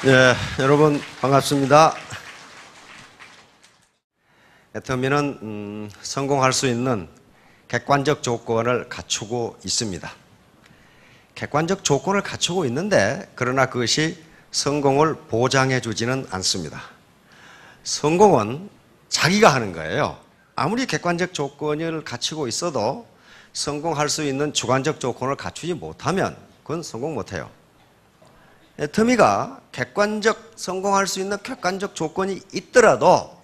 네, 여러분 반갑습니다. 애터미는 성공할 수 있는 객관적 조건을 갖추고 있습니다. 객관적 조건을 갖추고 있는데 그러나 그것이 성공을 보장해 주지는 않습니다. 성공은 자기가 하는 거예요. 아무리 객관적 조건을 갖추고 있어도 성공할 수 있는 주관적 조건을 갖추지 못하면 그건 성공 못해요. 애터미가 성공할 수 있는 객관적 조건이 있더라도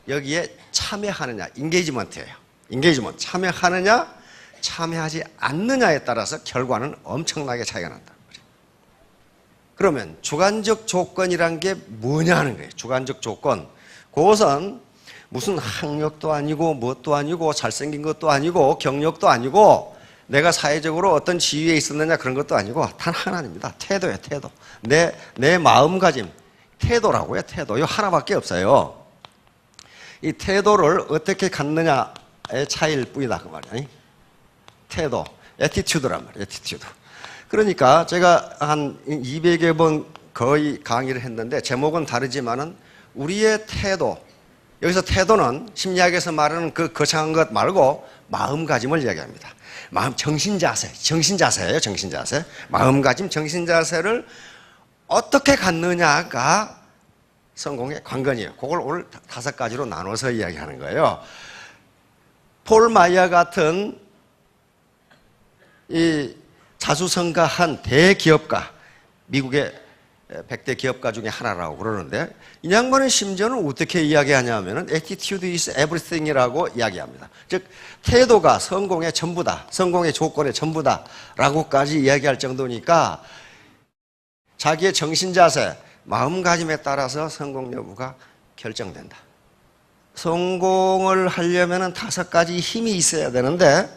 여기에 참여하느냐, 인게이지먼트예요. 인게이지먼트, 참여하느냐, 참여하지 않느냐에 따라서 결과는 엄청나게 차이가 난다. 그러면 주관적 조건이란 게 뭐냐 하는 거예요. 주관적 조건. 그것은 무슨 학력도 아니고 무엇도 아니고 잘생긴 것도 아니고 경력도 아니고 내가 사회적으로 어떤 지위에 있었느냐 그런 것도 아니고 단 하나입니다. 태도예요, 태도. 내 마음가짐, 태도라고요, 태도. 이거 하나밖에 없어요. 이 태도를 어떻게 갖느냐의 차이일 뿐이다, 그 말이야. 태도, 애티튜드란 말이에요, 애티튜드. 그러니까 제가 한 200여 번 거의 강의를 했는데 제목은 다르지만은 우리의 태도, 여기서 태도는 심리학에서 말하는 그 거창한 것 말고 마음가짐을 이야기합니다. 정신자세예요, 정신자세. 마음가짐, 정신자세를 어떻게 갖느냐가 성공의 관건이에요. 그걸 오늘 5가지로 나눠서 이야기하는 거예요. 폴 마이어 같은 이 자수성가한 대기업가, 미국의 100대 기업가 중에 하나라고 그러는데 이 양반은 심지어는 어떻게 이야기하냐면은 attitude is everything이라고 이야기합니다. 즉 태도가 성공의 전부다, 성공의 조건의 전부다라고까지 이야기할 정도니까 자기의 정신자세, 마음가짐에 따라서 성공 여부가 결정된다. 성공을 하려면은 5가지 힘이 있어야 되는데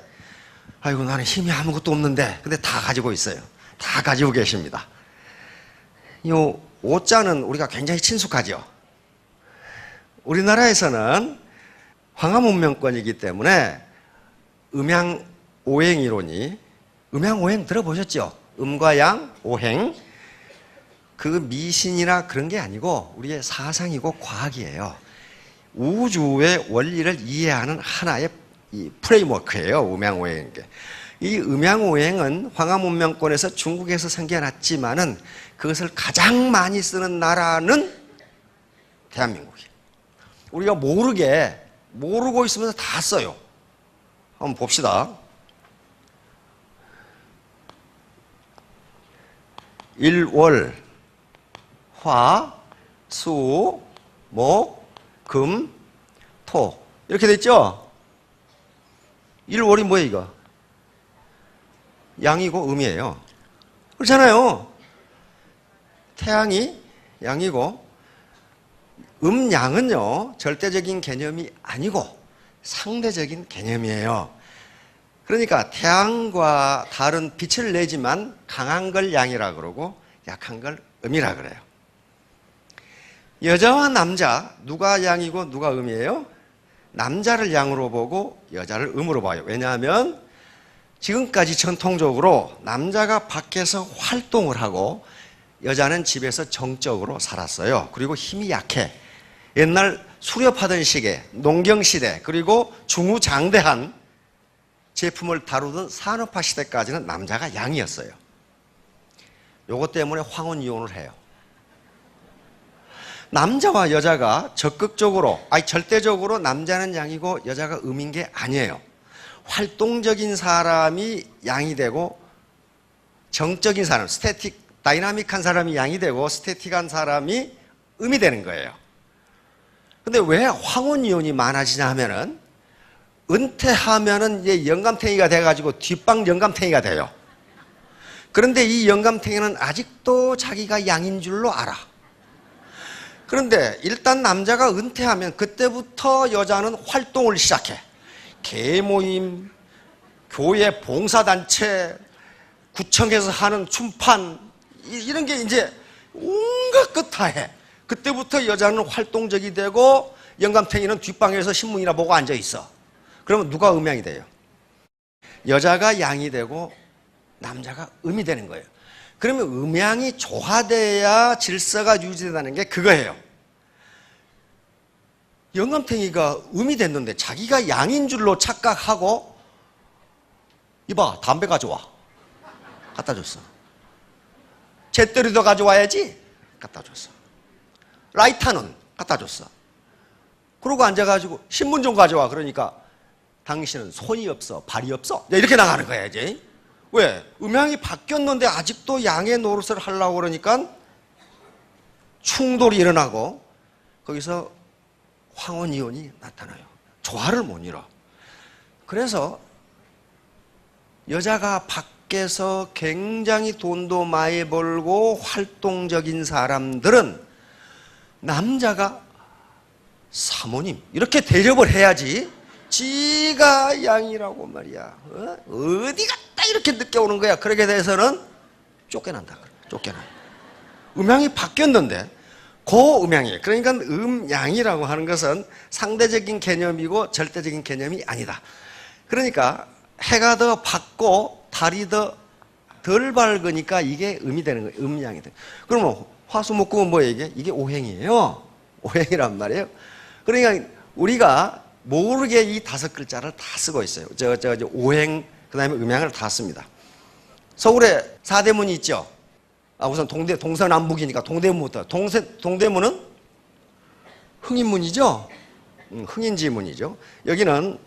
아이고 나는 힘이 아무것도 없는데 근데 다 가지고 있어요. 다 가지고 계십니다. 이 5자는 우리가 굉장히 친숙하죠. 우리나라에서는 황하문명권이기 때문에 음양오행 이론이, 음양오행 들어보셨죠? 음과 양, 오행. 그 미신이나 그런 게 아니고 우리의 사상이고 과학이에요. 우주의 원리를 이해하는 하나의 이 프레임워크예요, 음양오행인 게. 이 음양오행은 황하문명권에서 중국에서 생겨났지만은 그것을 가장 많이 쓰는 나라는 대한민국이에요. 우리가 모르고 있으면서 다 써요. 한번 봅시다. 일월, 화, 수, 목, 금, 토. 이렇게 돼 있죠? 일월이 뭐예요, 이거? 양이고 음이에요. 그렇잖아요. 태양이 양이고 양은요 절대적인 개념이 아니고 상대적인 개념이에요. 그러니까 태양과 다른 빛을 내지만 강한 걸 양이라 그러고 약한 걸 음이라 그래요. 여자와 남자 누가 양이고 누가 음이에요? 남자를 양으로 보고 여자를 음으로 봐요. 왜냐하면 지금까지 전통적으로 남자가 밖에서 활동을 하고 여자는 집에서 정적으로 살았어요. 그리고 힘이 약해. 옛날 수렵하던 시기에 농경시대 그리고 중후장대한 제품을 다루던 산업화 시대까지는 남자가 양이었어요. 요것 때문에 황혼이혼을 해요. 남자와 여자가 절대적으로 남자는 양이고 여자가 음인 게 아니에요. 활동적인 사람이 양이 되고 정적인 사람, 다이나믹한 사람이 양이 되고 스태틱한 사람이 음이 되는 거예요. 근데 왜 황혼이혼이 많아지냐 하면은 은퇴하면은 이제 영감탱이가 돼가지고 뒷방 영감탱이가 돼요. 그런데 이 영감탱이는 아직도 자기가 양인 줄로 알아. 그런데 일단 남자가 은퇴하면 그때부터 여자는 활동을 시작해. 계모임, 교회 봉사단체, 구청에서 하는 춤판 이런 게 이제 온갖 것 다 해. 그때부터 여자는 활동적이 되고 영감탱이는 뒷방에서 신문이나 보고 앉아 있어. 그러면 누가 음양이 돼요? 여자가 양이 되고 남자가 음이 되는 거예요. 그러면 음양이 조화돼야 질서가 유지된다는 게 그거예요. 영감탱이가 음이 됐는데 자기가 양인 줄로 착각하고 이봐 담배 가져와 갖다 줬어. 잿더리도 가져와야지 갖다 줬어. 라이터는 갖다 줬어. 그러고 앉아가지고 신문 좀 가져와. 그러니까 당신은 손이 없어 발이 없어 이렇게 나가는 거야 이제. 왜? 음양이 바뀌었는데 아직도 양의 노릇을 하려고 그러니까 충돌이 일어나고 거기서 황혼이혼이 나타나요. 조화를 못 이뤄. 그래서 여자가 밖에서 굉장히 돈도 많이 벌고 활동적인 사람들은 남자가 사모님 이렇게 대접을 해야지 지가 양이라고 말이야. 어디 갔다 이렇게 늦게 오는 거야. 그렇게 돼서는 쫓겨난다. 쫓겨나. 음양이 바뀌었는데 고음양이에요. 그러니까 음양이라고 하는 것은 상대적인 개념이고 절대적인 개념이 아니다. 그러니까 해가 더 밝고 달이 더 덜 밝으니까 이게 음이 되는 거예요. 음양이 되는 거예요. 그러면 화수목금은 뭐예요 이게? 이게 오행이에요. 오행이란 말이에요. 그러니까 우리가 모르게 이 5글자를 다 쓰고 있어요. 오행, 그 다음에 음양을 다 씁니다. 서울에 사대문이 있죠. 우선 동서남북이니까 동대문부터. 동대문은 흥인문이죠. 흥인지문이죠. 여기는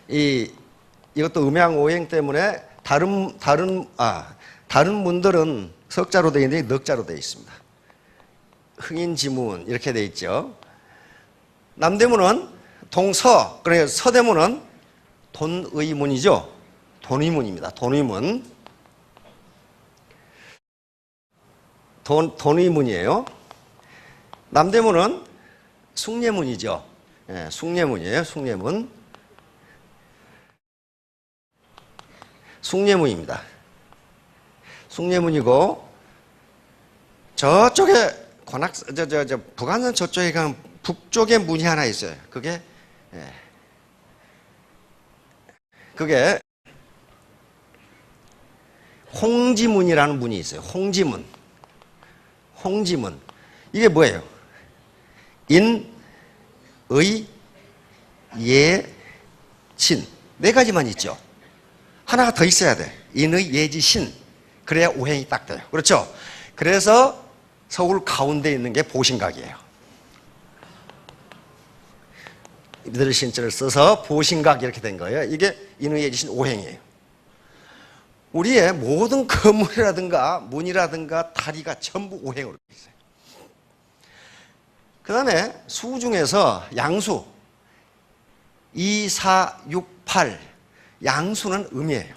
이것도 음양 오행 때문에 다른 문들은 석자로 되어 있는데 넉자로 되어 있습니다. 흥인지문 이렇게 되어 있죠. 남대문은 동서, 그러니까 서대문은 돈의문이죠. 돈의문입니다. 돈의문. 돈의문이에요. 남대문은 숭례문이죠. 예, 숭례문이에요. 숭례문. 숭례문입니다. 숭례문이고 저쪽에 북한산 저쪽에 가면 북쪽에 문이 하나 있어요. 그게 홍지문이라는 문이 있어요. 홍지문. 이게 뭐예요? 인, 의, 예, 신. 4가지만 있죠. 하나가 더 있어야 돼. 인의, 예지, 신. 그래야 오행이 딱 돼요. 그렇죠? 그래서 서울 가운데 있는 게 보신각이에요. 이들의 신자를 써서 보신각 이렇게 된 거예요. 이게 인의, 예지, 신 오행이에요. 우리의 모든 건물이라든가 문이라든가 다리가 전부 오행으로 되어 있어요. 그 다음에 수 중에서 양수 2, 4, 6, 8 양수는 음이에요.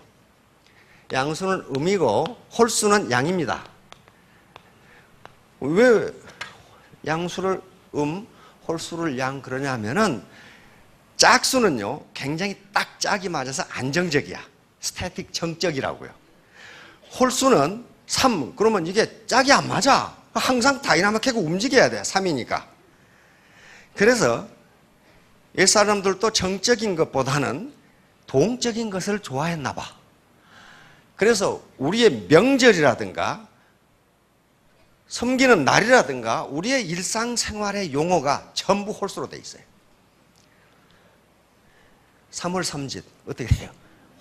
양수는 음이고 홀수는 양입니다. 왜 양수를 홀수를 양 그러냐면은 짝수는요 굉장히 딱 짝이 맞아서 안정적이야. 스태틱 정적이라고요. 홀수는 3. 그러면 이게 짝이 안 맞아. 항상 다이나믹하게 움직여야 돼. 3이니까. 그래서 옛사람들도 정적인 것보다는 동적인 것을 좋아했나 봐. 그래서 우리의 명절이라든가 섬기는 날이라든가 우리의 일상생활의 용어가 전부 홀수로 돼 있어요. 3월 삼짓 어떻게 해요?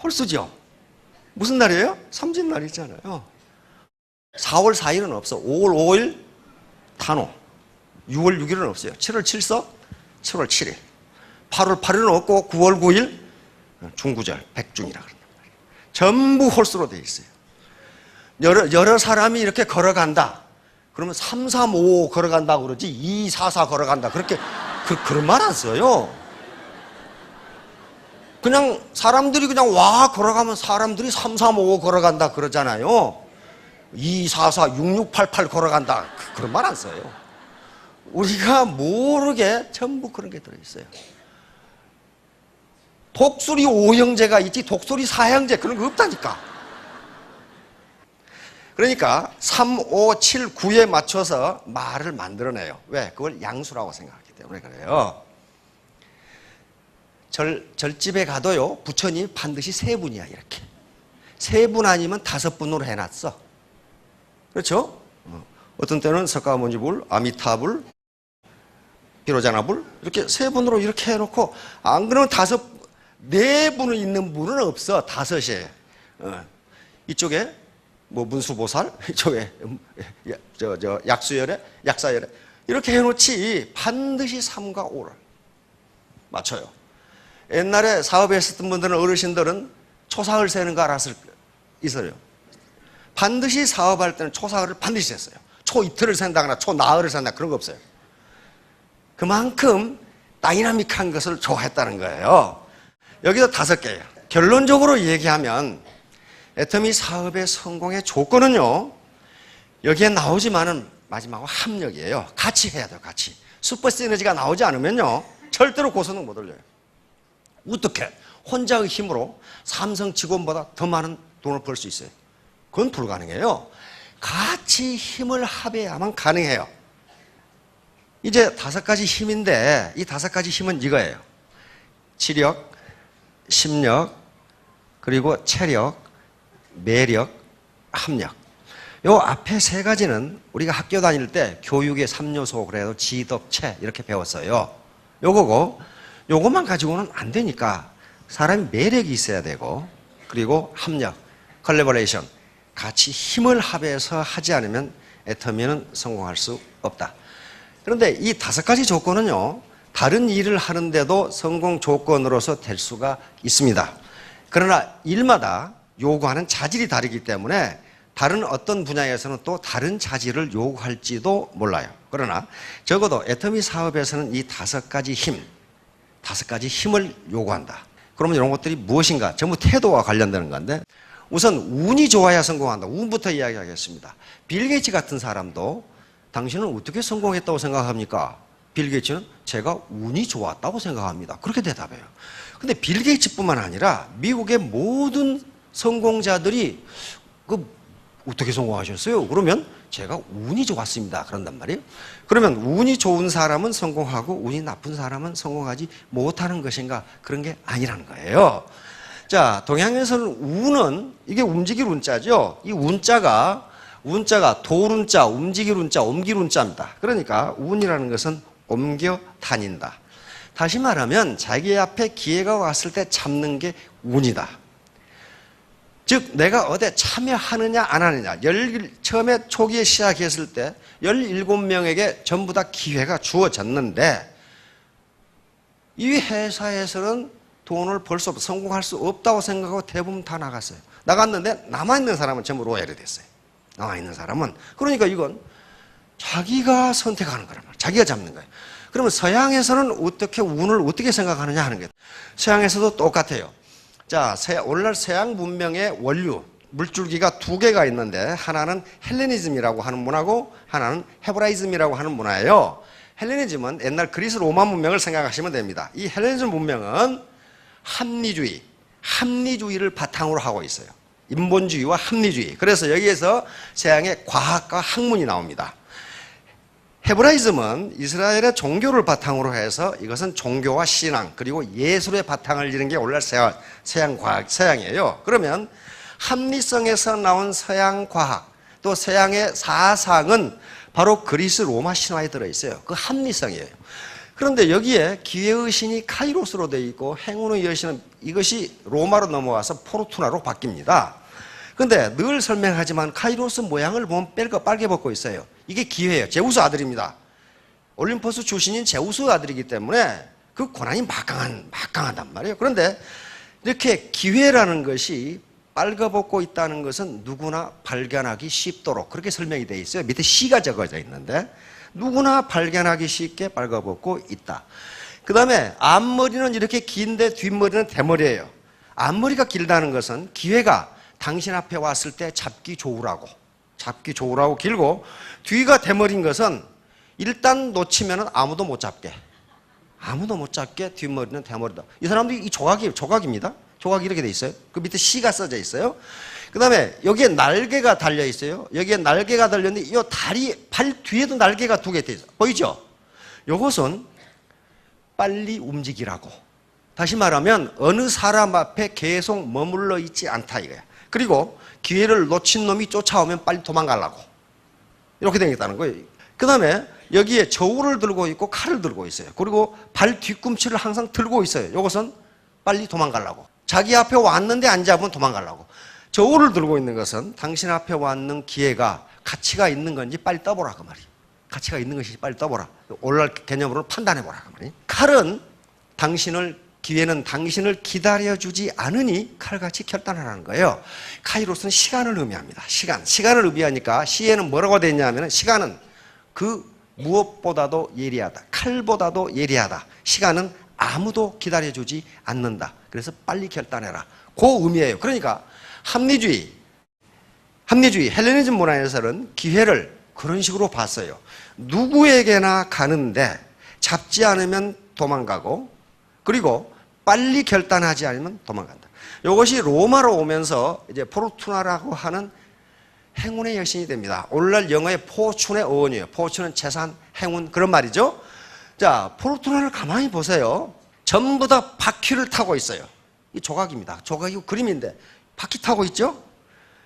홀수죠. 무슨 날이에요? 삼짓날 있잖아요. 4월 4일은 없어. 5월 5일 단오. 6월 6일은 없어요. 7월 7서 7월 7일. 8월 8일은 없고 9월 9일 중구절 백중이라 그런단 말이에요. 전부 홀수로 되어 있어요. 여러 사람이 이렇게 걸어간다. 그러면 3, 3, 5 걸어간다고 그러지 2, 4, 4 걸어간다. 그렇게 그런 말 안 써요. 그냥 사람들이 그냥 와 걸어가면 사람들이 3, 3, 5 걸어간다 그러잖아요. 2, 4, 4, 6, 6, 8, 8 걸어간다. 그런 말 안 써요. 우리가 모르게 전부 그런 게 들어있어요. 독수리 5형제가 있지 독수리 4형제 그런 거 없다니까. 그러니까 3, 5, 7, 9에 맞춰서 말을 만들어내요. 왜? 그걸 양수라고 생각하기 때문에 그래요. 절집에 가도요 부처님 반드시 3분이야. 이렇게 3분 아니면 5분으로 해놨어. 그렇죠? 어떤 때는 석가모니불, 아미타불, 비로자나불 이렇게 세 분으로 이렇게 해놓고 안 그러면 네 분은 있는 분은 없어. 다섯이에요. 이쪽에 뭐 문수보살, 이쪽에 약수열애, 약사열애 이렇게 해놓지 반드시 3과 5를 맞춰요. 옛날에 사업에 했었던 분들은 어르신들은 초사을 세는 거 알았을 있어요. 반드시 사업할 때는 초사을을 반드시 셌어요. 초 이틀을 센다거나 초 나흘을 센다 그런 거 없어요. 그만큼 다이나믹한 것을 좋아했다는 거예요. 여기도 5개예요. 결론적으로 얘기하면 애터미 사업의 성공의 조건은요, 여기에 나오지만은 마지막으로 합력이에요. 같이 해야 돼요. 같이. 슈퍼 시너지가 나오지 않으면요 절대로 고성능 못 올려요. 어떻게 혼자의 힘으로 삼성 직원보다 더 많은 돈을 벌 수 있어요? 그건 불가능해요. 같이 힘을 합해야만 가능해요. 이제 5가지 힘인데 이 5가지 힘은 이거예요. 지력, 심력, 그리고 체력, 매력, 합력. 요 앞에 3가지는 우리가 학교 다닐 때 교육의 3요소 그래도 지덕체 이렇게 배웠어요. 요거고 요것만 가지고는 안 되니까 사람이 매력이 있어야 되고 그리고 합력, 컬래버레이션 같이 힘을 합해서 하지 않으면 애터미는 성공할 수 없다. 그런데 이 5가지 조건은요 다른 일을 하는데도 성공 조건으로서 될 수가 있습니다. 그러나 일마다 요구하는 자질이 다르기 때문에 다른 어떤 분야에서는 또 다른 자질을 요구할지도 몰라요. 그러나 적어도 애터미 사업에서는 이 5가지 힘, 5가지 힘을 요구한다. 그러면 이런 것들이 무엇인가? 전부 태도와 관련되는 건데 우선 운이 좋아야 성공한다. 운부터 이야기하겠습니다. 빌 게이츠 같은 사람도 당신은 어떻게 성공했다고 생각합니까? 빌 게이츠는 제가 운이 좋았다고 생각합니다. 그렇게 대답해요. 근데 빌 게이츠뿐만 아니라 미국의 모든 성공자들이 어떻게 성공하셨어요? 그러면 제가 운이 좋았습니다. 그런단 말이에요. 그러면 운이 좋은 사람은 성공하고 운이 나쁜 사람은 성공하지 못하는 것인가? 그런 게 아니라는 거예요. 자, 동양에서는 운은 이게 움직일 운자죠. 이 운자가 도운자, 움직일 운자, 옮길 운자입니다. 그러니까 운이라는 것은 옮겨 다닌다. 다시 말하면 자기 앞에 기회가 왔을 때 잡는 게 운이다. 즉 내가 어디 참여하느냐 안 하느냐. 처음에 초기에 시작했을 때 17명에게 전부 다 기회가 주어졌는데 이 회사에서는 돈을 벌 수 없고 성공할 수 없다고 생각하고 대부분 다 나갔어요. 나갔는데 남아있는 사람은 전부 로얄이 됐어요. 남아있는 사람은. 그러니까 이건 자기가 선택하는 거란 말이에요. 자기가 잡는 거예요. 그러면 서양에서는 어떻게 운을 어떻게 생각하느냐 하는 거예요. 서양에서도 똑같아요. 자, 오늘날 서양 문명의 원류, 물줄기가 2개가 있는데 하나는 헬레니즘이라고 하는 문화고 하나는 헤브라이즘이라고 하는 문화예요. 헬레니즘은 옛날 그리스 로마 문명을 생각하시면 됩니다. 이 헬레니즘 문명은 합리주의를 바탕으로 하고 있어요. 인본주의와 합리주의. 그래서 여기에서 서양의 과학과 학문이 나옵니다. 헤브라이즘은 이스라엘의 종교를 바탕으로 해서 이것은 종교와 신앙 그리고 예술의 바탕을 이는 게 오늘날 서양 과학, 서양이에요. 그러면 합리성에서 나온 서양 과학 또 서양의 사상은 바로 그리스 로마 신화에 들어있어요. 그 합리성이에요. 그런데 여기에 기회의 신이 카이로스로 되어 있고 행운의 여신은 이것이 로마로 넘어와서 포르투나로 바뀝니다. 그런데 늘 설명하지만 카이로스 모양을 보면 빨개 벗고 있어요. 이게 기회예요. 제우스 아들입니다. 올림포스 출신인 제우스 아들이기 때문에 그 고난이 막강하단 말이에요. 그런데 이렇게 기회라는 것이 빨가벗고 있다는 것은 누구나 발견하기 쉽도록 그렇게 설명이 되어 있어요. 밑에 시가 적어져 있는데 누구나 발견하기 쉽게 빨가벗고 있다. 그 다음에 앞머리는 이렇게 긴데 뒷머리는 대머리예요. 앞머리가 길다는 것은 기회가 당신 앞에 왔을 때 잡기 좋으라고 길고, 뒤가 대머리인 것은 일단 놓치면 아무도 못 잡게 뒷머리는 대머리다. 이 사람들이 이 조각입니다. 조각이 이렇게 돼 있어요. 그 밑에 시가 써져 있어요. 그 다음에 여기에 날개가 달려 있어요. 여기에 날개가 달렸는데 이 다리, 발 뒤에도 날개가 2개 돼 있어요. 보이죠? 이것은 빨리 움직이라고. 다시 말하면 어느 사람 앞에 계속 머물러 있지 않다 이거야. 그리고 기회를 놓친 놈이 쫓아오면 빨리 도망가려고. 이렇게 되겠다는 거예요. 그 다음에 여기에 저울을 들고 있고 칼을 들고 있어요. 그리고 발 뒤꿈치를 항상 들고 있어요. 이것은 빨리 도망가려고. 자기 앞에 왔는데 안 잡으면 도망가려고. 저울을 들고 있는 것은 당신 앞에 왔는 기회가 가치가 있는 건지 빨리 떠보라 그 말이에요. 가치가 있는 것인지 빨리 떠보라. 오늘날 개념으로 판단해보라 그 말이에요. 칼은 기회는 당신을 기다려주지 않으니 칼같이 결단하라는 거예요. 카이로스는 시간을 의미합니다. 시간을 의미하니까 시에는 뭐라고 되어 있냐면 시간은 그 무엇보다도 예리하다. 칼보다도 예리하다. 시간은 아무도 기다려주지 않는다. 그래서 빨리 결단해라. 그 의미예요. 그러니까 합리주의, 헬레니즘 문화에서는 기회를 그런 식으로 봤어요. 누구에게나 가는데 잡지 않으면 도망가고, 그리고 빨리 결단하지 않으면 도망간다. 이것이 로마로 오면서 이제 포르투나라고 하는 행운의 여신이 됩니다. 오늘날 영어의 포춘의 어원이에요. 포춘은 재산, 행운 그런 말이죠. 자, 포르투나를 가만히 보세요. 전부 다 바퀴를 타고 있어요. 이 조각입니다. 조각이 그림인데 바퀴 타고 있죠?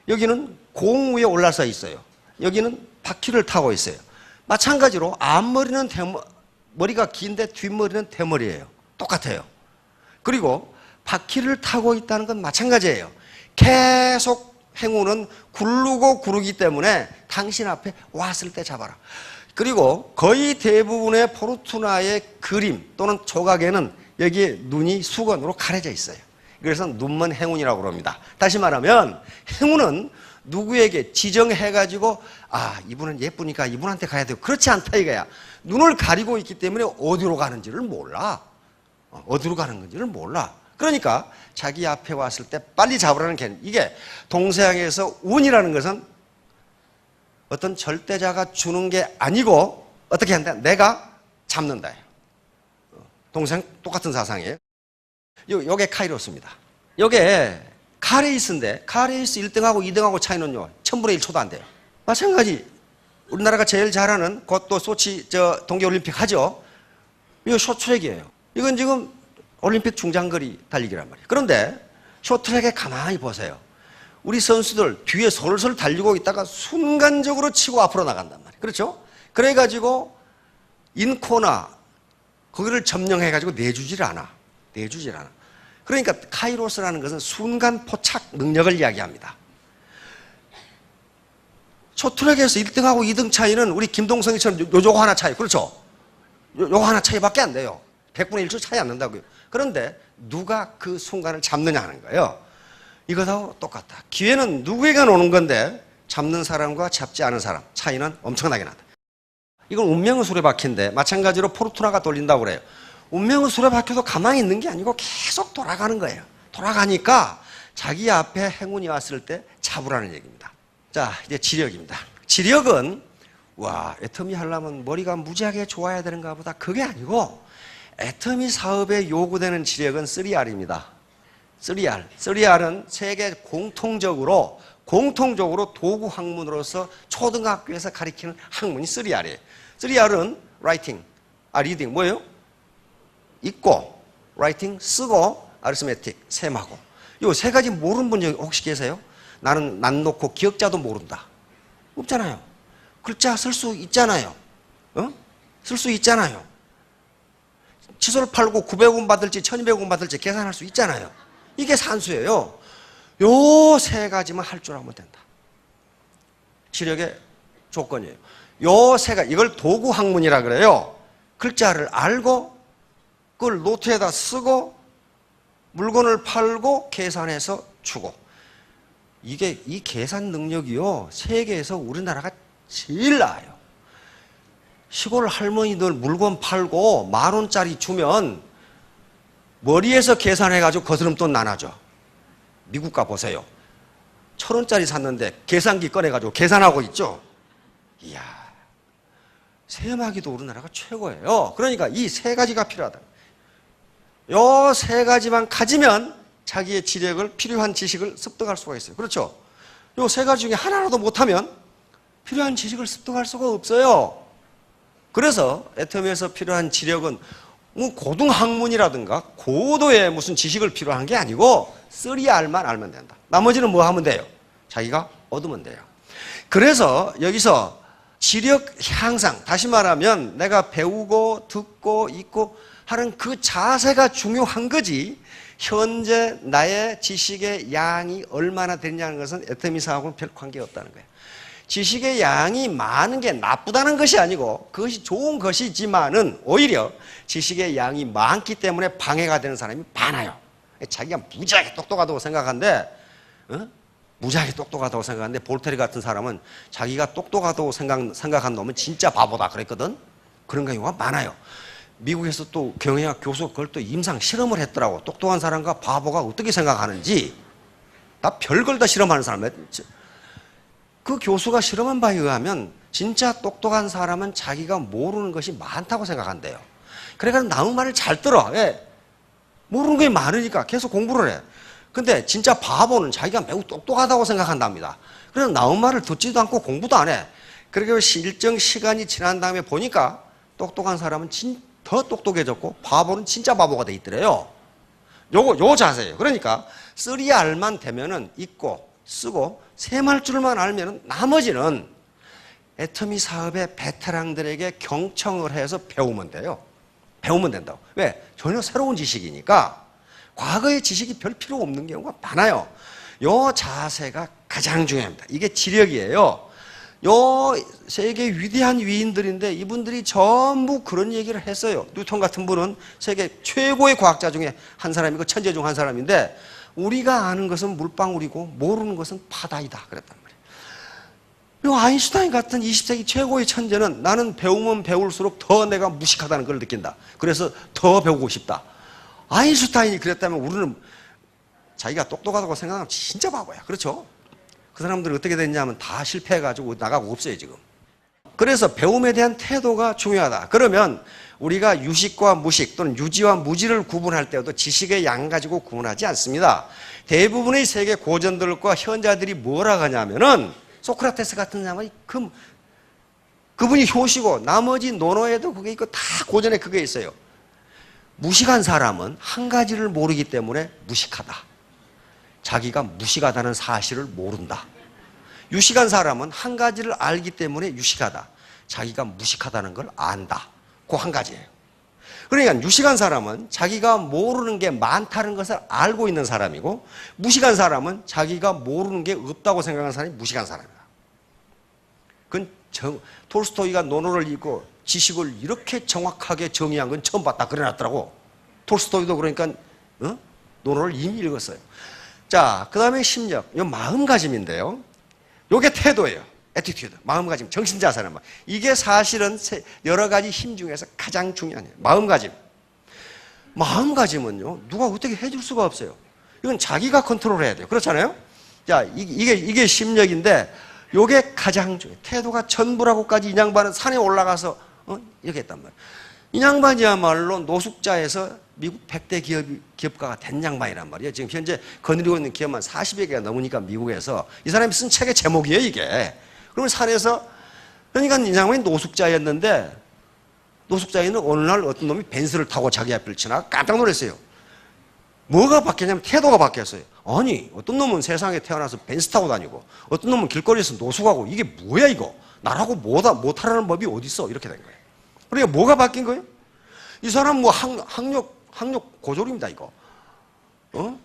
여기는 공 위에 올라서 있어요. 여기는 바퀴를 타고 있어요. 마찬가지로 앞머리는 머리가 긴데 뒷머리는 대머리예요. 똑같아요. 그리고 바퀴를 타고 있다는 건 마찬가지예요. 계속 행운은 구르기 때문에 당신 앞에 왔을 때 잡아라. 그리고 거의 대부분의 포르투나의 그림 또는 조각에는 여기에 눈이 수건으로 가려져 있어요. 그래서 눈먼 행운이라고 그럽니다. 다시 말하면 행운은 누구에게 지정해가지고 이분은 예쁘니까 이분한테 가야 되고 그렇지 않다 이거야. 눈을 가리고 있기 때문에 어디로 가는지를 몰라. 어디로 가는 건지를 몰라. 그러니까 자기 앞에 왔을 때 빨리 잡으라는 개념. 이게 동서양에서 운이라는 것은 어떤 절대자가 주는 게 아니고 어떻게 한다? 내가 잡는다. 동서양 똑같은 사상이에요. 요게 카이로스입니다. 요게 카레이스인데 카레이스 1등하고 2등하고 차이는요 1000분의 1초도 안 돼요. 마찬가지 우리나라가 제일 잘하는 그것도 소치 동계올림픽 하죠. 이거 숏트랙이에요. 이건 지금 올림픽 중장거리 달리기란 말이에요. 그런데 숏트랙에 가만히 보세요. 우리 선수들 뒤에 솔솔 달리고 있다가 순간적으로 치고 앞으로 나간단 말이에요. 그렇죠? 그래가지고 인코나 거기를 점령해가지고 내주질 않아. 그러니까 카이로스라는 것은 순간 포착 능력을 이야기합니다. 숏트랙에서 1등하고 2등 차이는 우리 김동성이처럼 요거 하나 차이. 그렇죠? 요거 하나 차이밖에 안 돼요. 100분의 1초 차이 안 난다고요. 그런데 누가 그 순간을 잡느냐 하는 거예요. 이것하고 똑같다. 기회는 누구에게 오는 건데 잡는 사람과 잡지 않은 사람 차이는 엄청나게 나다. 이건 운명의 수레바퀴인데 마찬가지로 포르투나가 돌린다고 그래요. 운명의 수레바퀴도 가만히 있는 게 아니고 계속 돌아가는 거예요. 돌아가니까 자기 앞에 행운이 왔을 때 잡으라는 얘기입니다. 자, 이제 지력입니다. 지력은 애터미 하려면 머리가 무지하게 좋아야 되는가 보다. 그게 아니고 애터미 사업에 요구되는 지력은 3R입니다. 3R은 세계 공통적으로 도구 학문으로서 초등학교에서 가리키는 학문이 3R이에요. 3R은 writing, reading 뭐예요? 읽고, writing 쓰고, arithmetic 셈하고. 이 세 가지 모르는 분 혹시 계세요? 나는 난 놓고 기억자도 모른다. 없잖아요. 글자 쓸 수 있잖아요. 쓸 수 있잖아요. 칫솔 팔고 900원 받을지 1200원 받을지 계산할 수 있잖아요. 이게 산수예요. 요 세 가지만 할 줄 알면 된다. 지력의 조건이에요. 요 세 가지, 이걸 도구 학문이라 그래요. 글자를 알고 그걸 노트에다 쓰고 물건을 팔고 계산해서 주고. 이 계산 능력이요 세계에서 우리나라가 제일 나아요. 시골 할머니들 물건 팔고 10,000원짜리 주면 머리에서 계산해가지고 거스름돈 나눠줘. 미국 가 보세요. 1,000원짜리 샀는데 계산기 꺼내가지고 계산하고 있죠. 이야, 세마기도 우리나라가 최고예요. 그러니까 이 세 가지가 필요하다. 요 세 가지만 가지면 자기의 지력을 필요한 지식을 습득할 수가 있어요. 그렇죠? 요 세 가지 중에 하나라도 못하면 필요한 지식을 습득할 수가 없어요. 그래서 애터미에서 필요한 지력은 고등학문이라든가 고도의 무슨 지식을 필요한 게 아니고 3R만 알면 된다. 나머지는 뭐 하면 돼요? 자기가 얻으면 돼요. 그래서 여기서 지력 향상, 다시 말하면 내가 배우고 듣고 있고 하는 그 자세가 중요한 거지, 현재 나의 지식의 양이 얼마나 되느냐는 것은 애터미사하고는 별 관계가 없다는 거예요. 지식의 양이 많은 게 나쁘다는 것이 아니고 그것이 좋은 것이지만은 오히려 지식의 양이 많기 때문에 방해가 되는 사람이 많아요. 자기가 무지하게 똑똑하다고 생각하는데, 무지하게 똑똑하다고 생각하는데 볼테르 같은 사람은 자기가 똑똑하다고 생각한 놈은 진짜 바보다 그랬거든. 그런 경우가 많아요. 미국에서 또 경영학 교수가 그걸 또 임상 실험을 했더라고. 똑똑한 사람과 바보가 어떻게 생각하는지 다 별걸 다 실험하는 사람이에요. 그 교수가 실험한 바에 의하면 진짜 똑똑한 사람은 자기가 모르는 것이 많다고 생각한대요. 그러니까 남의 말을 잘 들어. 왜? 모르는 게 많으니까 계속 공부를 해. 근데 진짜 바보는 자기가 매우 똑똑하다고 생각한답니다. 그래서 남의 말을 듣지도 않고 공부도 안 해. 그리고 일정 시간이 지난 다음에 보니까 똑똑한 사람은 더 똑똑해졌고 바보는 진짜 바보가 돼 있더래요. 요 자세예요. 그러니까 3R만 되면은 읽고 쓰고 세말줄만 알면은 나머지는 애터미 사업의 베테랑들에게 경청을 해서 배우면 돼요. 배우면 된다고. 왜? 전혀 새로운 지식이니까 과거의 지식이 별 필요 없는 경우가 많아요. 요 자세가 가장 중요합니다. 이게 지력이에요. 요 세계 위대한 위인들인데 이분들이 전부 그런 얘기를 했어요. 뉴턴 같은 분은 세계 최고의 과학자 중에 한 사람이고 천재 중 한 사람인데 우리가 아는 것은 물방울이고 모르는 것은 바다이다 그랬단 말이에요. 요 아인슈타인 같은 20세기 최고의 천재는 나는 배우면 배울수록 더 내가 무식하다는 걸 느낀다. 그래서 더 배우고 싶다. 아인슈타인이 그랬다면 우리는 자기가 똑똑하다고 생각하면 진짜 바보야. 그렇죠? 그 사람들이 어떻게 됐냐면 다 실패해가지고 나가고 없어요 지금. 그래서 배움에 대한 태도가 중요하다. 그러면 우리가 유식과 무식 또는 유지와 무지를 구분할 때도 지식의 양 가지고 구분하지 않습니다. 대부분의 세계 고전들과 현자들이 뭐라 하냐면은 소크라테스 같은 사람이 그분이 효시고 나머지 논어에도 그게 있고 다 고전에 그게 있어요. 무식한 사람은 한 가지를 모르기 때문에 무식하다. 자기가 무식하다는 사실을 모른다. 유식한 사람은 한 가지를 알기 때문에 유식하다. 자기가 무식하다는 걸 안다. 그 한 가지예요. 그러니까 유식한 사람은 자기가 모르는 게 많다는 것을 알고 있는 사람이고 무식한 사람은 자기가 모르는 게 없다고 생각하는 사람이 무식한 사람이다. 그건 톨스토이가 논어를 읽고 지식을 이렇게 정확하게 정의한 건 처음 봤다 그래놨더라고. 톨스토이도 그러니까 논어를 이미 읽었어요. 자, 그 다음에 심력, 이 마음가짐인데요. 이게 태도예요. 애티튜드, 마음가짐, 정신자세는 말. 이게 사실은 여러 가지 힘 중에서 가장 중요한 거예요. 마음가짐. 마음가짐은요, 누가 어떻게 해줄 수가 없어요. 이건 자기가 컨트롤해야 돼요. 그렇잖아요? 자, 이게 심력인데, 이게 가장 중요해요. 태도가 전부라고까지 이 양반은 산에 올라가서, 이렇게 했단 말이에요. 이 양반이야말로 노숙자에서 미국 100대 기업가가 된 양반이란 말이에요. 지금 현재 거느리고 있는 기업만 40여 개가 넘으니까 미국에서. 이 사람이 쓴 책의 제목이에요, 이게. 그러면 산에서, 그러니까 이 양반이 노숙자였는데, 노숙자에는 어느 날 어떤 놈이 벤츠를 타고 자기 앞을 지나가 깜짝 놀랐어요. 뭐가 바뀌었냐면 태도가 바뀌었어요. 아니, 어떤 놈은 세상에 태어나서 벤츠 타고 다니고, 어떤 놈은 길거리에서 노숙하고, 이게 뭐야, 이거? 나라고 못하라는 법이 어딨어? 이렇게 된 거예요. 그러니까 뭐가 바뀐 거예요? 이 사람 뭐 학력 고졸입니다, 이거.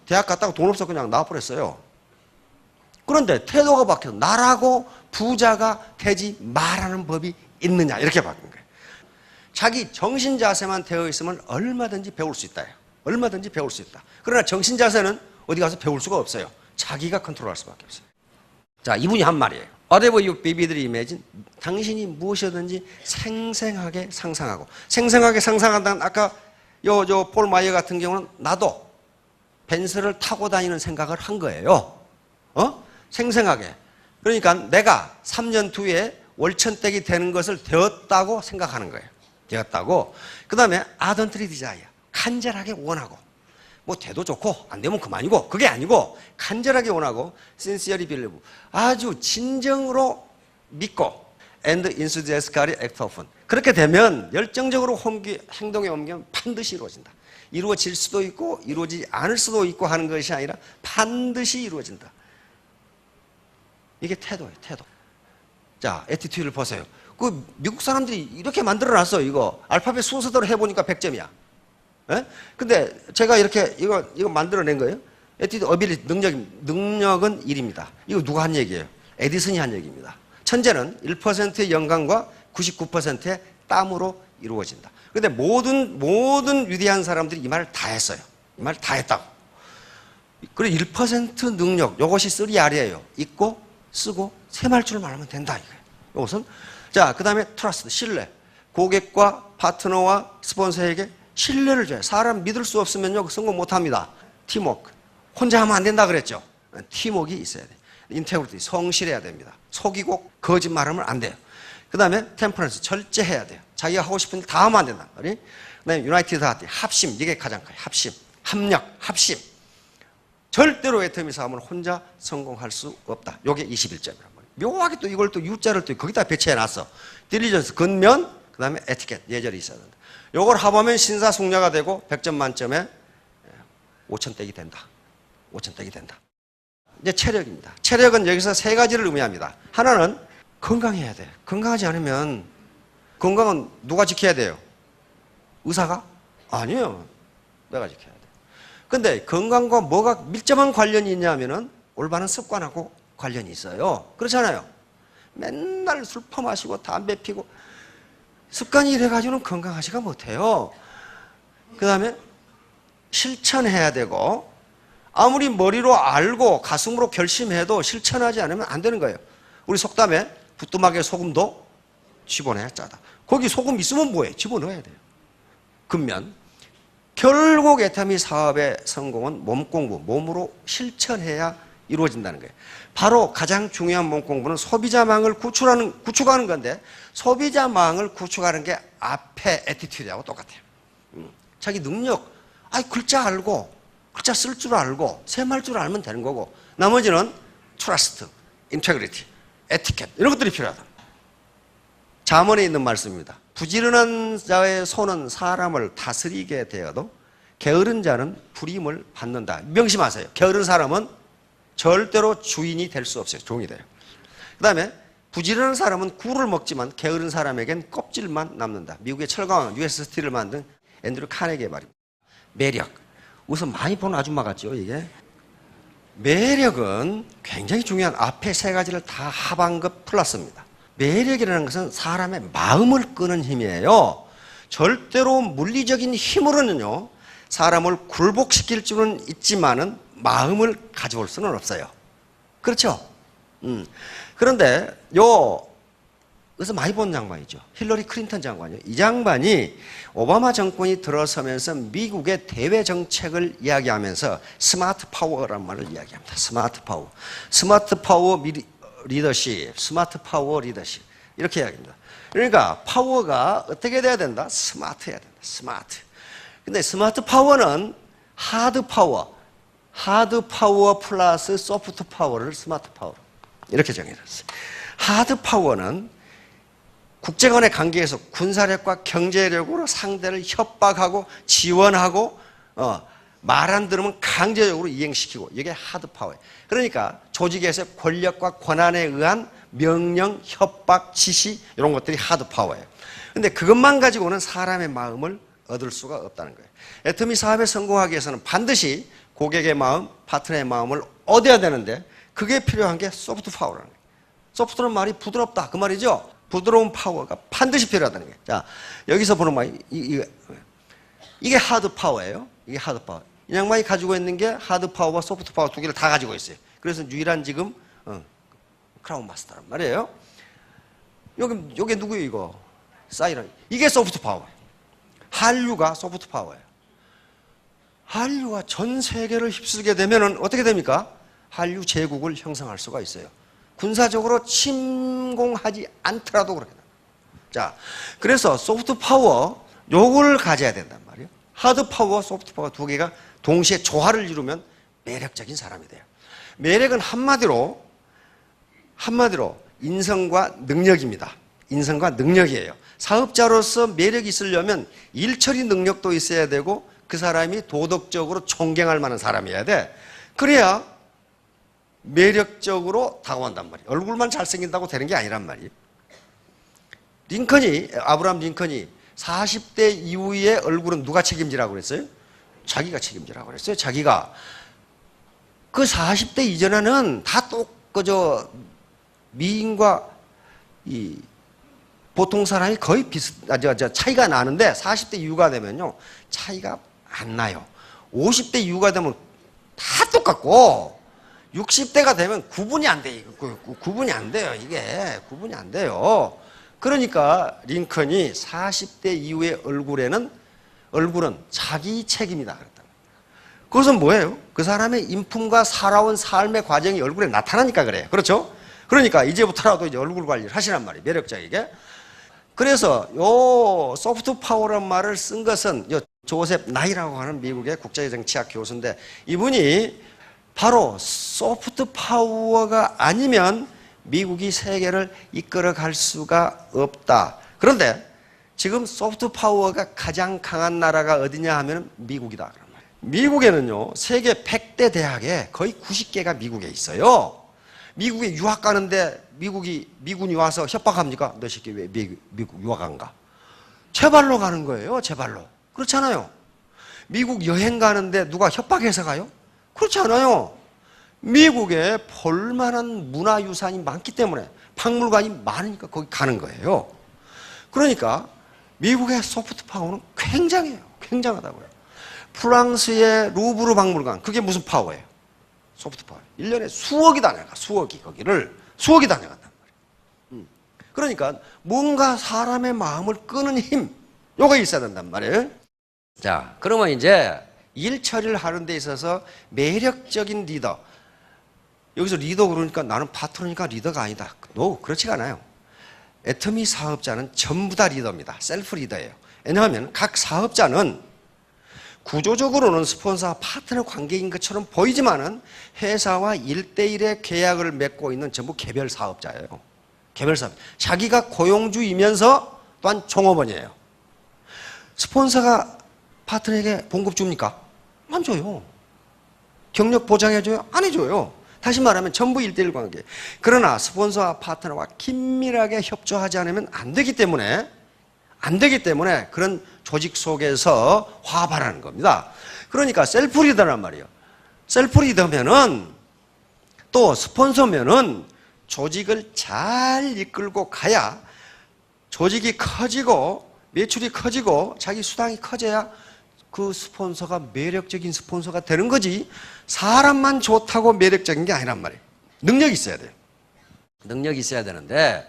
대학 갔다가 돈 없어 그냥 나와버렸어요. 그런데 태도가 바뀌어서 나라고 부자가 되지 말라는 법이 있느냐, 이렇게 바뀐 거예요. 자기 정신자세만 되어 있으면 얼마든지 배울 수 있다. 얼마든지 배울 수 있다. 그러나 정신자세는 어디 가서 배울 수가 없어요. 자기가 컨트롤할 수밖에 없어요. 자, 이분이 한 말이에요. Whatever you vividly imagine, 당신이 무엇이든지 생생하게 상상하고. 생생하게 상상한다는 아까 폴 마이어 같은 경우는 나도 벤츠를 타고 다니는 생각을 한 거예요. 생생하게. 그러니까 내가 3년 뒤에 월천댁이 되는 것을 되었다고 생각하는 거예요. 되었다고. 그 다음에 ardently desire, 간절하게 원하고. 뭐 돼도 좋고 안 되면 그만이고, 그게 아니고 간절하게 원하고, sincerely believe, 아주 진정으로 믿고, and enthusiastically act often. 그렇게 되면 열정적으로 행동에 옮기면 반드시 이루어진다. 이루어질 수도 있고 이루어지지 않을 수도 있고 하는 것이 아니라 반드시 이루어진다. 이게 태도예요, 태도. 자, 애티튜드를 보세요. 그 미국 사람들이 이렇게 만들어놨어. 이거 알파벳 순서대로 해보니까 100점이야. 예? 근데 제가 이렇게 이거 만들어낸 거예요. 에티드 어빌리티 능력은 1입니다. 이거 누가 한 얘기예요? 에디슨이 한 얘기입니다. 천재는 1%의 영감과 99%의 땀으로 이루어진다. 근데 모든 위대한 사람들이 이 말을 다 했어요. 이 말을 다 했다고. 그리고 1% 능력, 이것이 3R이에요. 읽고, 쓰고, 세말줄을 말하면 된다. 이거예요. 이것은. 자, 그 다음에 트러스트, 신뢰. 고객과 파트너와 스폰서에게 신뢰를 줘요. 사람 믿을 수 없으면요, 성공 못 합니다. 팀워크. 혼자 하면 안 된다 그랬죠. 팀워크가 있어야 돼요. 인테그리티, 성실해야 됩니다. 속이고 거짓말하면 안 돼요. 그 다음에 템퍼런스, 절제해야 돼요. 자기가 하고 싶은 일 다 하면 안 된다. 그 다음에 유나이티드 하트, 합심. 이게 가장 커요. 합심. 합력, 합심. 절대로 애터미 사업은 혼자 성공할 수 없다. 요게 21점이란 말이에요. 묘하게 또 이걸 또 U자를 또 거기다 배치해 놨어. 딜리전스, 근면, 그 다음에 에티켓, 예절이 있어야 된다. 요걸 합하면 신사숙녀가 되고 100점 만점에 5,000댁이 된다. 5,000댁이 된다. 이제 체력입니다. 체력은 여기서 세 가지를 의미합니다. 하나는 건강해야 돼. 건강하지 않으면 건강은 누가 지켜야 돼요? 의사가? 아니에요. 내가 지켜야 돼. 근데 건강과 뭐가 밀접한 관련이 있냐면은 올바른 습관하고 관련이 있어요. 그렇잖아요. 맨날 술 퍼마시고 담배 피고 습관이 이래가지고는 건강하지가 못해요. 그 다음에 실천해야 되고 아무리 머리로 알고 가슴으로 결심해도 실천하지 않으면 안 되는 거예요. 우리 속담에 부뚜막에 소금도 집어넣어야 짜다. 거기 소금 있으면 뭐해? 집어넣어야 돼요. 근면 결국 애터미 사업의 성공은 몸공부, 몸으로 실천해야 이루어진다는 거예요. 바로 가장 중요한 몸공부는 소비자망을 구축하는 건데 소비자망을 구축하는 게 앞에 애티튜드하고 똑같아요. 자기 능력, 글자 알고 글자 쓸 줄 알고 세말 줄 알면 되는 거고 나머지는 트러스트, 인테그리티, 에티켓 이런 것들이 필요하다. 잠언에 있는 말씀입니다. 부지런한 자의 손은 사람을 다스리게 되어도 게으른 자는 불임을 받는다. 명심하세요. 게으른 사람은 절대로 주인이 될 수 없어요. 종이 돼요. 그 다음에 부지런한 사람은 굴을 먹지만 게으른 사람에겐 껍질만 남는다. 미국의 철강왕 US 스틸을 만든 앤드류 카네기의 말입니다. 매력. 우선 많이 보는 아줌마 같죠, 이게? 매력은 굉장히 중요한 앞에 세 가지를 다 합한것 플러스입니다. 매력이라는 것은 사람의 마음을 끄는 힘이에요. 절대로 물리적인 힘으로는요, 사람을 굴복시킬 줄은 있지만은 마음을 가져올 수는 없어요. 그렇죠? 그런데 그래서 많이 본 장관이죠. 힐러리 클린턴 장관이요. 이 장관이 오바마 정권이 들어서면서 미국의 대외 정책을 이야기하면서 스마트 파워라는 말을 이야기합니다. 스마트 파워. 스마트 파워 리더십, 스마트 파워 리더십. 이렇게 이야기합니다. 그러니까 파워가 어떻게 돼야 된다? 스마트해야 된다. 스마트. 근데 스마트 파워는 하드 파워 플러스 소프트 파워를 스마트 파워로 이렇게 정해졌어요. 하드 파워는 국제 간의 관계에서 군사력과 경제력으로 상대를 협박하고 지원하고 말 안 들으면 강제적으로 이행시키고 이게 하드 파워예요. 그러니까 조직에서 권력과 권한에 의한 명령, 협박, 지시 이런 것들이 하드 파워예요. 근데 그것만 가지고는 사람의 마음을 얻을 수가 없다는 거예요. 애터미 사업에 성공하기 위해서는 반드시 고객의 마음, 파트너의 마음을 얻어야 되는데 그게 필요한 게 소프트 파워라는 거예요. 소프트는 말이 부드럽다 그 말이죠. 부드러운 파워가 반드시 필요하다는 거예요. 자, 여기서 보는 말 이게 하드 파워예요. 이게 하드 파워. 이 양반이 가지고 있는 게 하드 파워와 소프트 파워 두 개를 다 가지고 있어요. 그래서 유일한 지금 크라운 마스터란 말이에요. 요게 누구예요, 이거? 사이런. 이게 소프트 파워예요. 한류가 소프트 파워예요. 한류가 전 세계를 휩쓸게 되면은 어떻게 됩니까? 한류 제국을 형성할 수가 있어요. 군사적으로 침공하지 않더라도 그렇게 됩니다. 자, 그래서 소프트 파워 요걸 가져야 된단 말이에요. 하드 파워와 소프트 파워 두 개가 동시에 조화를 이루면 매력적인 사람이 돼요. 매력은 한마디로 인성과 능력입니다. 인성과 능력이에요. 사업자로서 매력이 있으려면 일처리 능력도 있어야 되고 그 사람이 도덕적으로 존경할 만한 사람이어야 돼. 그래야 매력적으로 다가온단 말이에요. 얼굴만 잘생긴다고 되는 게 아니란 말이에요. 아브라함 링컨이 40대 이후의 얼굴은 누가 책임지라고 그랬어요? 자기가 책임지라고 그랬어요. 자기가. 그 40대 이전에는 다 미인과 이 보통 사람이 거의 차이가 나는데 40대 이후가 되면요. 차이가 안 나요. 50대 이후가 되면 다 똑같고 60대가 되면 구분이 안 돼요. 구분이 안 돼요. 이게 구분이 안 돼요. 그러니까 링컨이 40대 이후의 얼굴은 자기 책임이다 그랬다. 그것은 뭐예요? 그 사람의 인품과 살아온 삶의 과정이 얼굴에 나타나니까 그래요. 그렇죠? 그러니까 이제부터라도 이제 얼굴 관리를 하시란 말이에요. 매력적이게. 그래서 요 소프트 파워라는 말을 쓴 것은 요 조셉 나이라고 하는 미국의 국제정치학 교수인데 이분이 바로 소프트 파워가 아니면 미국이 세계를 이끌어갈 수가 없다. 그런데 지금 소프트 파워가 가장 강한 나라가 어디냐 하면 미국이다. 그런 말이에요. 미국에는요, 세계 100대 대학에 거의 90개가 미국에 있어요. 미국에 유학 가는데 미군이 와서 협박합니까? 너 새끼 왜 미국 유학 안 가? 제 발로 가는 거예요, 제 발로. 그렇잖아요. 미국 여행 가는데 누가 협박해서 가요? 그렇지 않아요. 미국에 볼만한 문화유산이 많기 때문에 박물관이 많으니까 거기 가는 거예요. 그러니까 미국의 소프트 파워는 굉장해요. 굉장하다고요. 프랑스의 루브르 박물관, 그게 무슨 파워예요? 소프트 파워. 1년에 수억이 다녀가, 수억이 다녀간단 말이에요. 그러니까 뭔가 사람의 마음을 끄는 힘, 요거 있어야 된단 말이에요. 자, 그러면 이제 일 처리를 하는 데 있어서 매력적인 리더. 여기서 리더 그러니까 나는 파트너니까 리더가 아니다. 그렇지가 않아요. 애터미 사업자는 전부 다 리더입니다. 셀프 리더예요. 왜냐하면 각 사업자는 구조적으로는 스폰서와 파트너 관계인 것처럼 보이지만은 회사와 1대1의 계약을 맺고 있는 전부 개별 사업자예요. 개별 사업. 자기가 고용주이면서 또한 종업원이에요. 스폰서가 파트너에게 봉급 줍니까? 안 줘요. 경력 보장해줘요? 안 해줘요. 다시 말하면 전부 1대1 관계. 그러나 스폰서와 파트너와 긴밀하게 협조하지 않으면 안 되기 때문에 그런 조직 속에서 화합하라는 겁니다. 그러니까 셀프 리더란 말이에요. 셀프 리더면은 또 스폰서면은 조직을 잘 이끌고 가야 조직이 커지고 매출이 커지고 자기 수당이 커져야 그 스폰서가 매력적인 스폰서가 되는 거지 사람만 좋다고 매력적인 게 아니란 말이에요. 능력이 있어야 돼요. 능력이 있어야 되는데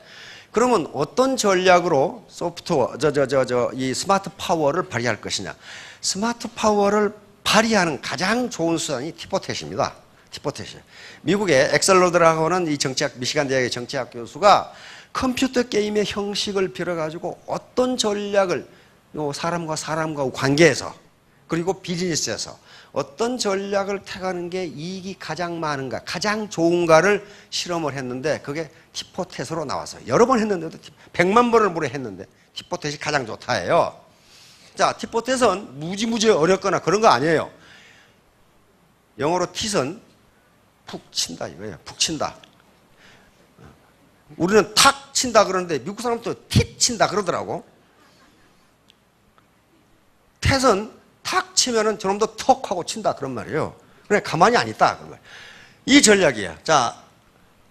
그러면 어떤 전략으로 이 스마트 파워를 발휘할 것이냐. 스마트 파워를 발휘하는 가장 좋은 수단이 티포텟입니다. 티포텟이. 미국의 엑셀로드라고 하는 이 미시간 대학의 정치학 교수가 컴퓨터 게임의 형식을 빌어가지고 어떤 전략을 사람과 관계에서 그리고 비즈니스에서 어떤 전략을 택하는 게 이익이 가장 많은가, 가장 좋은가를 실험을 했는데 그게 티포텟으로 나와서 여러 번 했는데도 100만 번을 무려 했는데 티포텟이 가장 좋다예요. 자, 티포텟은 무지무지 어렵거나 그런 거 아니에요. 영어로 tit 푹 친다 이거예요. 푹 친다. 우리는 탁 친다 그러는데 미국 사람도 tit 친다 그러더라고. 텟은 탁 치면은 저놈도 턱 하고 친다 그런 말이에요. 그래 가만히 안 있다 그런 말. 이 전략이에요. 자,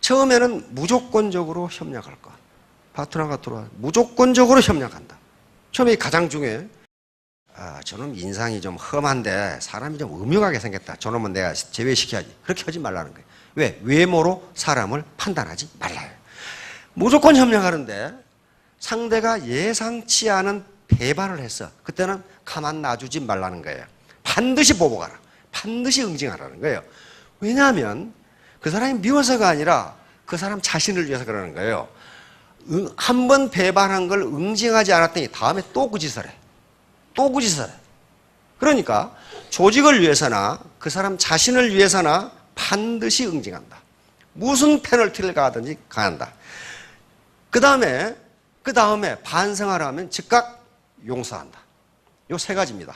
처음에는 무조건적으로 협력할 것. 파트너가 들어와 무조건적으로 협력한다. 처음에 가장 중요해요. 저놈 인상이 좀 험한데 사람이 좀 음흉하게 생겼다. 저놈은 내가 제외시켜야지. 그렇게 하지 말라는 거예요. 왜? 외모로 사람을 판단하지 말라요. 무조건 협력하는데 상대가 예상치 않은 배반을 했어. 그때는 가만 놔주지 말라는 거예요. 반드시 보복하라. 반드시 응징하라는 거예요. 왜냐하면 그 사람이 미워서가 아니라 그 사람 자신을 위해서 그러는 거예요. 한 번 배반한 걸 응징하지 않았더니 다음에 또 그 짓을 해. 또 그 짓을 해. 그러니까 조직을 위해서나 그 사람 자신을 위해서나 반드시 응징한다. 무슨 페널티를 가하든지 가한다. 그 다음에 반성하라 하면 즉각 용서한다. 요 세 가지입니다.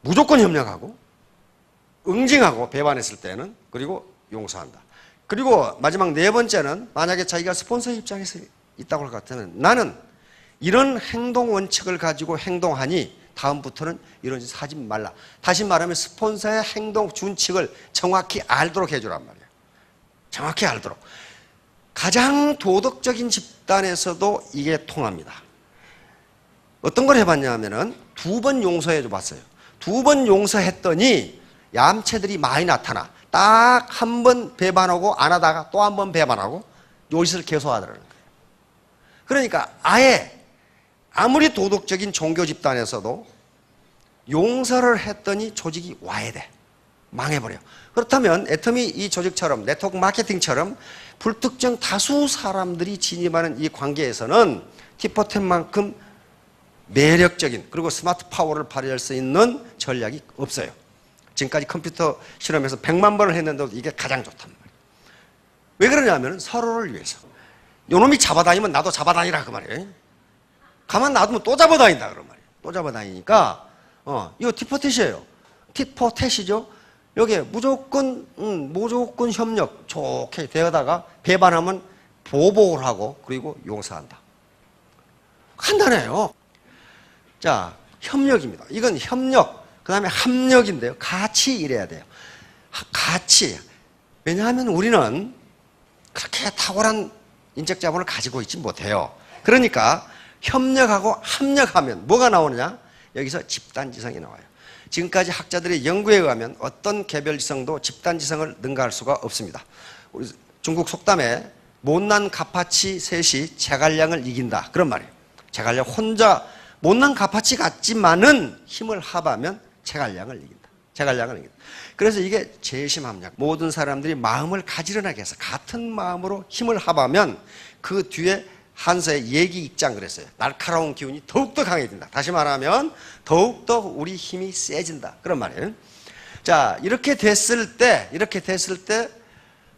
무조건 협력하고 응징하고 배반했을 때는 그리고 용서한다. 그리고 마지막 네 번째는 만약에 자기가 스폰서 입장에서 있다고 할 것 같으면 나는 이런 행동 원칙을 가지고 행동하니 다음부터는 이런 짓 하지 말라. 다시 말하면 스폰서의 행동 준칙을 정확히 알도록 해주란 말이에요. 정확히 알도록. 가장 도덕적인 집단에서도 이게 통합니다. 어떤 걸 해봤냐 하면은 2번 용서해 줘봤어요. 2번 용서했더니 얌체들이 많이 나타나. 딱 한 번 배반하고 안 하다가 또 한 번 배반하고 요 짓을 계속 하더라는 거예요. 그러니까 아예 아무리 도덕적인 종교 집단에서도 용서를 했더니 조직이 와야 돼. 망해버려. 그렇다면 애터미 이 조직처럼 네트워크 마케팅처럼 불특정 다수 사람들이 진입하는 이 관계에서는 티포텐만큼 매력적인 그리고 스마트 파워를 발휘할 수 있는 전략이 없어요. 지금까지 컴퓨터 실험에서 100만 번을 했는데도 이게 가장 좋단 말이에요. 왜 그러냐면 서로를 위해서. 요놈이 잡아다니면 나도 잡아다니라 그 말이에요. 가만 놔두면 또 잡아다닌다 그런 말이에요. 또 잡아다니니까 이거 티포텟이에요. 티포텟이죠. 여기에 무조건 협력 좋게 되어다가 배반하면 보복을 하고 그리고 용서한다. 간단해요. 자, 협력입니다. 이건 협력, 그 다음에 합력인데요. 같이 일해야 돼요. 같이. 왜냐하면 우리는 그렇게 탁월한 인적 자본을 가지고 있지 못해요. 그러니까 협력하고 합력하면 뭐가 나오느냐? 여기서 집단지성이 나와요. 지금까지 학자들의 연구에 의하면 어떤 개별지성도 집단지성을 능가할 수가 없습니다. 우리 중국 속담에 못난 가파치 셋이 제갈량을 이긴다 그런 말이에요. 제갈량 혼자 못난 가파치 같지만은 힘을 합하면 제갈량을 이긴다. 제갈량을 이긴다. 그래서 이게 재심합력. 모든 사람들이 마음을 가지런하게 해서 같은 마음으로 힘을 합하면 그 뒤에 한서의 예기익장 그랬어요. 날카로운 기운이 더욱더 강해진다. 다시 말하면 더욱더 우리 힘이 세진다. 그런 말이에요. 자, 이렇게 됐을 때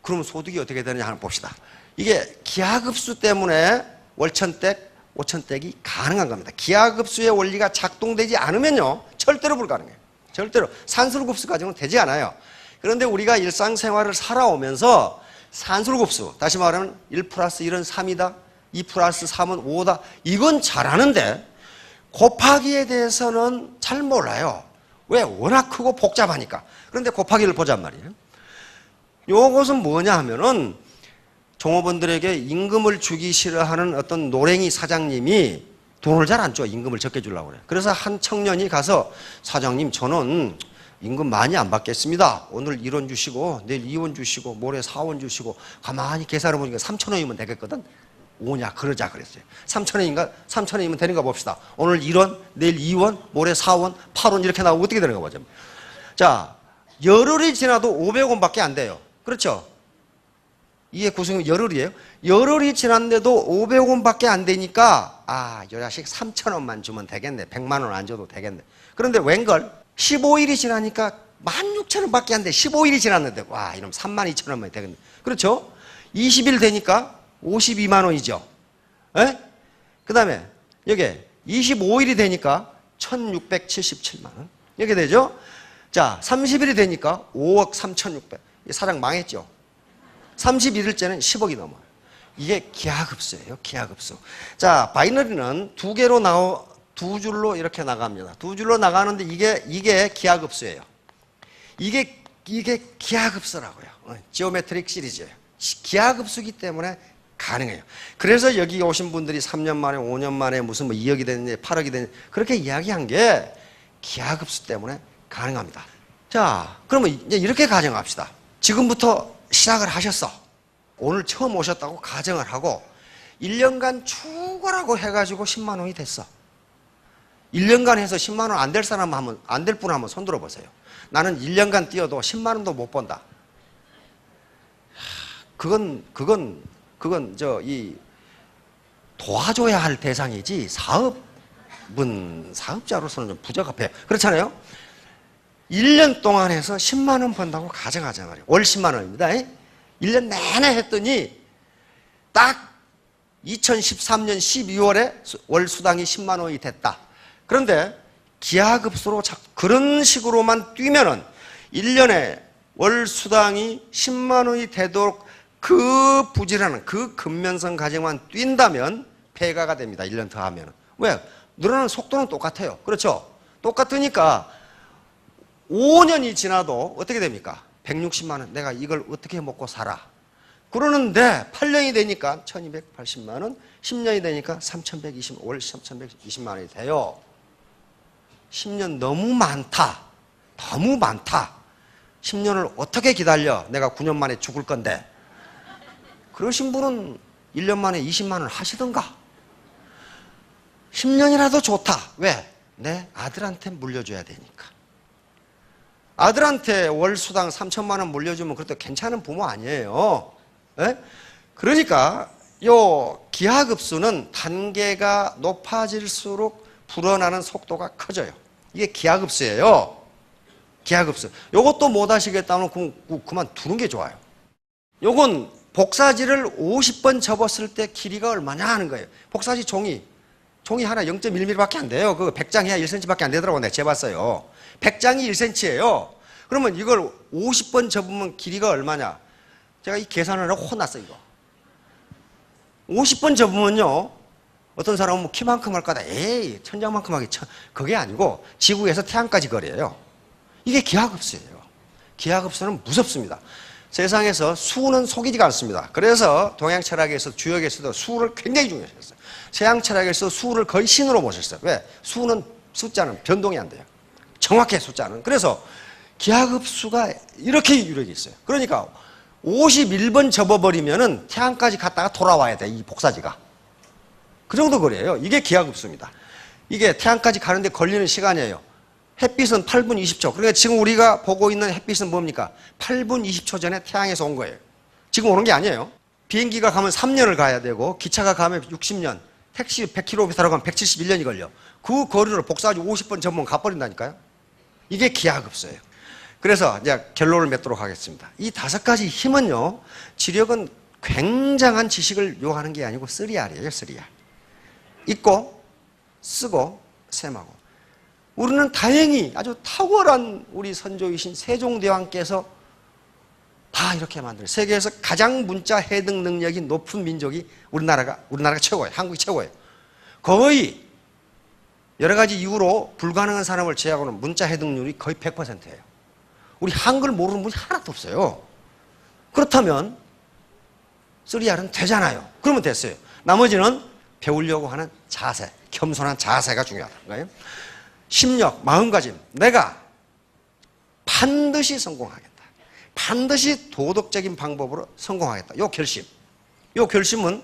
그럼 소득이 어떻게 되느냐 한번 봅시다. 이게 기하급수 때문에 월천댁, 오천댁이 가능한 겁니다. 기하급수의 원리가 작동되지 않으면요 절대로 불가능해요. 절대로 산술급수 가지고는 되지 않아요. 그런데 우리가 일상생활을 살아오면서 산술급수, 다시 말하면 1 플러스 1은 3이다 2 플러스 3은 5다 이건 잘하는데 곱하기에 대해서는 잘 몰라요. 왜? 워낙 크고 복잡하니까. 그런데 곱하기를 보잔 말이에요. 요것은 뭐냐 하면은 종업원들에게 임금을 주기 싫어하는 어떤 노랭이 사장님이 돈을 잘 안 줘. 임금을 적게 주려고 그래요. 그래서 한 청년이 가서 사장님 저는 임금 많이 안 받겠습니다. 오늘 1원 주시고 내일 2원 주시고 모레 4원 주시고 가만히 계산해 보니까 3,000원이면 되겠거든. 오냐 그러자 그랬어요. 3,000원인가? 3,000원이면 되는가 봅시다. 오늘 1원, 내일 2원, 모레 4원, 8원 이렇게 나오면 어떻게 되는가 보죠. 자, 열흘이 지나도 500원밖에 안 돼요. 그렇죠? 이게 구성이 열흘이에요. 열흘이 지났는데도 500원밖에 안 되니까 요 자식 3,000원만 주면 되겠네. 100만 원 안 줘도 되겠네. 그런데 웬걸 15일이 지나니까 16,000원밖에 안 돼. 15일이 지났는데 와 이놈 32,000원만 되겠네. 그렇죠? 20일 되니까 52만 원이죠. 그 다음에 여기 25일이 되니까 1,677만 원. 이렇게 되죠? 자, 30일이 되니까 5억 3,600. 사장 망했죠? 31일째는 10억이 넘어요. 이게 기하급수예요. 기하급수. 자, 바이너리는 두 줄로 이렇게 나갑니다. 두 줄로 나가는데 이게 기하급수예요. 이게 기하급수라고요. 지오메트릭 시리즈예요. 기하급수기 때문에 가능해요. 그래서 여기 오신 분들이 3년 만에 5년 만에 무슨 2억이 됐는지 8억이 됐는지 그렇게 이야기한 게 기하급수 때문에 가능합니다. 자, 그러면 이제 이렇게 가정합시다. 지금부터 시작을 하셨어. 오늘 처음 오셨다고 가정을 하고 1년간 죽어라고 해가지고 10만 원이 됐어. 1년간 해서 10만 원 안 될 사람 안 될 분 한번 손 들어보세요. 나는 1년간 뛰어도 10만 원도 못 번다. 그건 도와줘야 할 대상이지 사업자로서는 좀 부적합해요. 그렇잖아요. 1년 동안 해서 10만 원 번다고 가정하자 말이에요. 월 10만 원입니다. 1년 내내 했더니 딱 2013년 12월에 월 수당이 10만 원이 됐다. 그런데 기하급수로 그런 식으로만 뛰면은 1년에 월 수당이 10만 원이 되도록 그 부지런한 그 근면성 과정만 뛴다면 폐가가 됩니다. 1년 더 하면. 왜? 늘어나는 속도는 똑같아요. 그렇죠? 똑같으니까 5년이 지나도 어떻게 됩니까? 160만 원. 내가 이걸 어떻게 먹고 살아? 그러는데 8년이 되니까 1280만 원, 10년이 되니까 3120, 3120만 원이 돼요. 10년 너무 많다. 너무 많다. 10년을 어떻게 기다려? 내가 9년 만에 죽을 건데. 그러신 분은 1년 만에 20만 원 하시던가. 10년이라도 좋다. 왜? 내 아들한테 물려줘야 되니까. 아들한테 월 수당 3천만 원 물려주면 그것도 괜찮은 부모 아니에요. 네? 그러니까 요 기하급수는 단계가 높아질수록 불어나는 속도가 커져요. 이게 기하급수예요. 기하급수. 요것도 못 하시겠다면 그만 두는 게 좋아요. 요건 복사지를 50번 접었을 때 길이가 얼마냐 하는 거예요. 복사지 종이 하나 0.1mm밖에 안 돼요. 그거 100장 해야 1cm밖에 안 되더라고. 내가 재봤어요. 100장이 1cm예요. 그러면 이걸 50번 접으면 길이가 얼마냐? 제가 이 계산을 하고 혼났어요, 이거. 50번 접으면요. 어떤 사람은 뭐 키만큼 할 거다. 에이, 천장만큼 하기. 그게 아니고 지구에서 태양까지 거리예요. 이게 기하급수예요. 기하급수는 무섭습니다. 세상에서 수는 속이지가 않습니다. 그래서 동양 철학에서 주역에서도 수를 굉장히 중요했어요. 서양 철학에서 수를 거의 신으로 모셨어요. 왜? 수는 숫자는 변동이 안 돼요. 정확해 숫자는. 그래서 기하급수가 이렇게 유력이 있어요. 그러니까 51번 접어버리면은 태양까지 갔다가 돌아와야 돼, 이 복사지가. 그 정도 거리예요. 이게 기하급수입니다. 이게 태양까지 가는데 걸리는 시간이에요. 햇빛은 8분 20초. 그러니까 지금 우리가 보고 있는 햇빛은 뭡니까? 8분 20초 전에 태양에서 온 거예요. 지금 오는 게 아니에요. 비행기가 가면 3년을 가야 되고, 기차가 가면 60년, 택시 100km 가면 171년이 걸려. 그 거리를 복사하지 50번 접으면 가버린다니까요. 이게 기하급수예요. 그래서 이제 결론을 맺도록 하겠습니다. 이 5가지 힘은요, 지력은 굉장한 지식을 요하는 게 아니고 3R이에요, 3R. 읽고, 쓰고, 셈하고. 우리는 다행히 아주 탁월한 우리 선조이신 세종대왕께서 다 이렇게 만들어요. 세계에서 가장 문자 해독 능력이 높은 민족이 우리나라가 최고예요. 한국이 최고예요. 거의 여러 가지 이유로 불가능한 사람을 제외하고는 문자 해독률이 거의 100%예요. 우리 한글 모르는 분이 하나도 없어요. 그렇다면 3R은 되잖아요. 그러면 됐어요. 나머지는 배우려고 하는 자세, 겸손한 자세가 중요하다는 거예요. 심력, 마음가짐. 내가 반드시 성공하겠다. 반드시 도덕적인 방법으로 성공하겠다. 요 결심. 요 결심은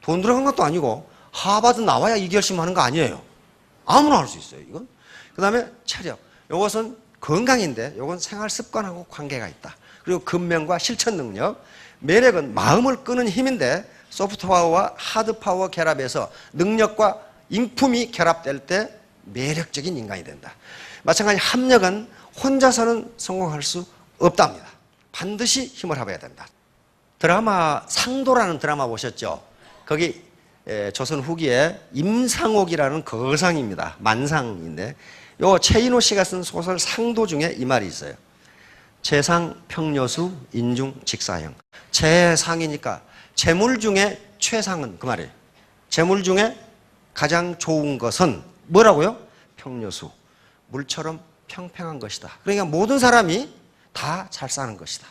돈 들어간 것도 아니고 하버드 나와야 이 결심하는 거 아니에요. 아무나 할 수 있어요, 이건. 그 다음에 체력. 요것은 건강인데 요건 생활 습관하고 관계가 있다. 그리고 근면과 실천 능력. 매력은 마음을 끄는 힘인데 소프트 파워와 하드 파워 결합해서 능력과 인품이 결합될 때 매력적인 인간이 된다. 마찬가지 합력은 혼자서는 성공할 수 없답니다. 반드시 힘을 합해야 된다. 드라마 상도라는 드라마 보셨죠? 거기 조선 후기에 임상옥이라는 거상입니다. 만상인데 요 최인호 씨가 쓴 소설 상도 중에 이 말이 있어요. 재상, 평여수, 인중, 직사형. 재상이니까 재물 중에 최상은 그 말이에요. 재물 중에 가장 좋은 것은 뭐라고요? 평여수. 물처럼 평평한 것이다. 그러니까 모든 사람이 다 잘 사는 것이다.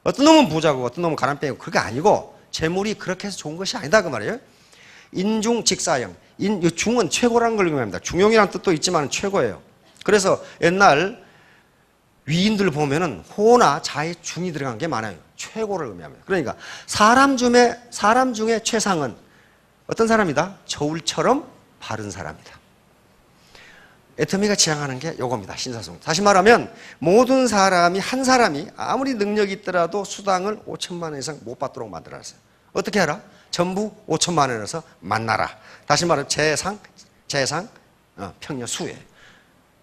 어떤 놈은 부자고 어떤 놈은 가난뱅이고 그게 아니고 재물이 그렇게 해서 좋은 것이 아니다 그 말이에요. 인중 직사형. 중은 최고라는 걸 의미합니다. 중용이라는 뜻도 있지만 최고예요. 그래서 옛날 위인들 보면은 호나 자에 중이 들어간 게 많아요. 최고를 의미합니다. 그러니까 사람 중에 최상은 어떤 사람이다? 저울처럼 바른 사람이다. 애터미가 지향하는 게 요겁니다. 신사숙. 다시 말하면 모든 사람이 한 사람이 아무리 능력이 있더라도 수당을 5천만 원 이상 못 받도록 만들어놨어요. 어떻게 해라? 전부 5천만 원에서 만나라. 다시 말하면 재상, 평여수예요.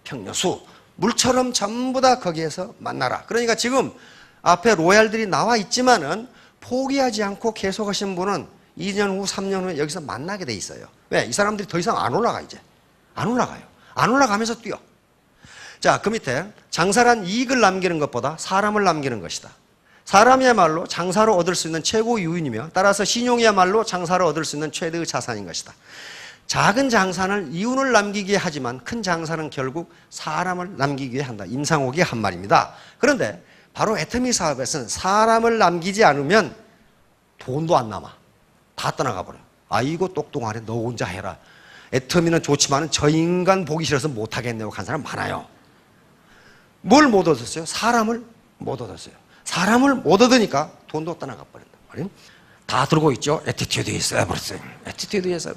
평여수. 물처럼 전부 다 거기에서 만나라. 그러니까 지금 앞에 로얄들이 나와 있지만은 포기하지 않고 계속 하신 분은 2년 후, 3년 후에 여기서 만나게 돼 있어요. 왜? 이 사람들이 더 이상 안 올라가 이제. 안 올라가요. 안 올라가면서 뛰어. 자, 그 밑에 장사란 이익을 남기는 것보다 사람을 남기는 것이다. 사람이야말로 장사로 얻을 수 있는 최고 유인이며 따라서 신용이야말로 장사로 얻을 수 있는 최대의 자산인 것이다. 작은 장사는 이윤을 남기게 하지만 큰 장사는 결국 사람을 남기게 한다. 임상옥이 한 말입니다. 그런데 바로 애터미 사업에서는 사람을 남기지 않으면 돈도 안 남아. 다 떠나가 버려. 아이고 똑똑하네. 너 혼자 해라. 애터미는 좋지만 저 인간 보기 싫어서 못하겠네요 한 사람 많아요. 뭘 못 얻었어요? 사람을 못 얻었어요. 사람을 못 얻으니까 돈도 떠나가 버린단 말이에요. 다 들고 있죠. 애티튜드에서 에버리띵. 애티튜드에서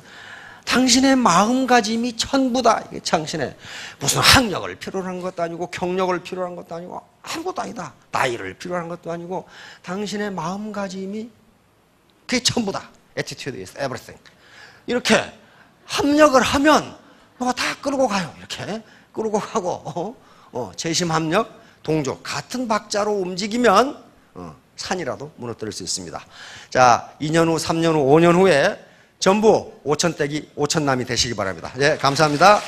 당신의 마음가짐이 전부다. 이게 당신의 무슨 학력을 필요로 한 것도 아니고 경력을 필요로 한 것도 아니고 아무것도 아니다. 나이를 필요로 한 것도 아니고 당신의 마음가짐이 그게 전부다. attitude is everything. 이렇게 합력을 하면 뭐가 다 끌고 가요. 이렇게 끌고 가고 재심 합력, 동조 같은 박자로 움직이면 산이라도 무너뜨릴 수 있습니다. 자, 2년 후, 3년 후, 5년 후에 전부 5천떼기 5천남이 되시기 바랍니다. 예, 감사합니다.